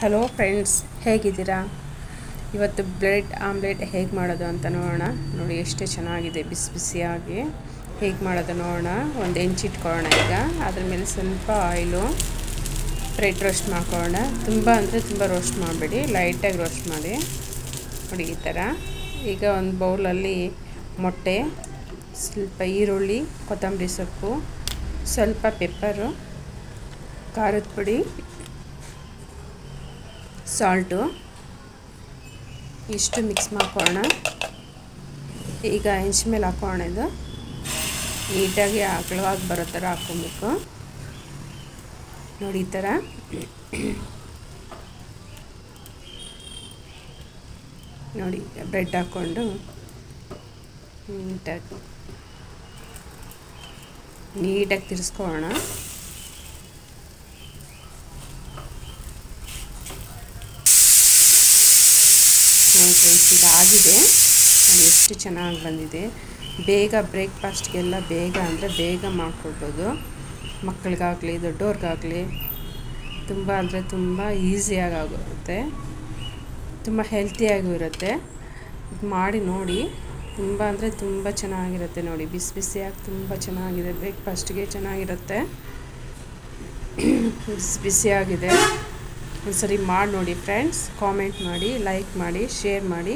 Hello friends, ಹೇಗಿದ್ದೀರಾ? ಇವತ್ತು bread omelette ಹೇಗೆ ಮಾಡೋದು ಅಂತ ನೋಡೋಣ. ನೋಡಿ ಎಷ್ಟು ಚೆನ್ನಾಗಿದೆ, ಬಿಸಿ ಬಿಸಿಯಾಗಿ ಹೇಗೆ ಮಾಡೋದು ನೋಡೋಣ. ಒಂದು ಹೆಂಚಿಟ್ಕೊಳ್ಳೋಣ. ಈಗ ಅದ್ರ ಮೇಲೆ ಸ್ವಲ್ಪ ಆಯಿಲು, ಬ್ರೆಡ್ ರೋಸ್ಟ್ ಮಾಡ್ಕೊಳ್ಳೋಣ. ತುಂಬ ಅಂದರೆ ತುಂಬ ರೋಸ್ಟ್ ಮಾಡಬೇಡಿ, ಲೈಟಾಗಿ ರೋಸ್ಟ್ ಮಾಡಿ. ನೋಡಿ ಈ ಥರ. ಈಗ ಒಂದು ಬೌಲಲ್ಲಿ ಮೊಟ್ಟೆ, ಸ್ವಲ್ಪ ಈರುಳ್ಳಿ, ಕೊತ್ತಂಬರಿ ಸೊಪ್ಪು, ಸ್ವಲ್ಪ ಪೆಪ್ಪರು, ಖಾರದ ಪುಡಿ, ಸಾಲ್ಟು ಇಷ್ಟು ಮಿಕ್ಸ್ ಮಾಡ್ಕೊಳ್ಳೋಣ. ಈಗ ಹೆಂಚ ಮೇಲೆ ಹಾಕೋಣ. ಇದು ನೀಟಾಗಿ ಅಗಲವಾಗಿ ಬರೋ ಥರ ಹಾಕ್ಕೊಬೇಕು. ನೋಡಿ ಈ ಥರ. ನೋಡಿ ಬ್ರೆಡ್ ಹಾಕ್ಕೊಂಡು ನೀಟಾಗಿ ತಿರ್ಸ್ಕೊಳ್ಳೋಣ. ಫ್ರೆಂಡ್ಸ್, ಈಗ ಆಗಿದೆ. ಅದು ಎಷ್ಟು ಚೆನ್ನಾಗಿ ಬಂದಿದೆ. ಬೇಗ ಬ್ರೇಕ್ಫಾಸ್ಟ್ಗೆಲ್ಲ ಬೇಗ ಅಂದರೆ ಬೇಗ ಮಾಡಿಕೊಡ್ಬೋದು. ಮಕ್ಕಳಿಗಾಗಲಿ ದೊಡ್ಡವ್ರಿಗಾಗಲಿ ತುಂಬ ಅಂದರೆ ತುಂಬ ಈಸಿಯಾಗಿ ಆಗುತ್ತೆ, ತುಂಬ ಹೆಲ್ತಿಯಾಗೂ ಇರುತ್ತೆ. ಮಾಡಿ ನೋಡಿ, ತುಂಬ ಅಂದರೆ ತುಂಬ ಚೆನ್ನಾಗಿರುತ್ತೆ. ನೋಡಿ ಬಿಸಿ ಬಿಸಿಯಾಗಿ ತುಂಬ ಚೆನ್ನಾಗಿದೆ. ಬ್ರೇಕ್ಫಾಸ್ಟ್ಗೆ ಚೆನ್ನಾಗಿರುತ್ತೆ, ಬಿಸಿ ಬಿಸಿಯಾಗಿದೆ. ಒಂದ್ಸರಿ ಮಾಡಿ ನೋಡಿ ಫ್ರೆಂಡ್ಸ್. ಕಾಮೆಂಟ್ ಮಾಡಿ, ಲೈಕ್ ಮಾಡಿ, ಶೇರ್ ಮಾಡಿ.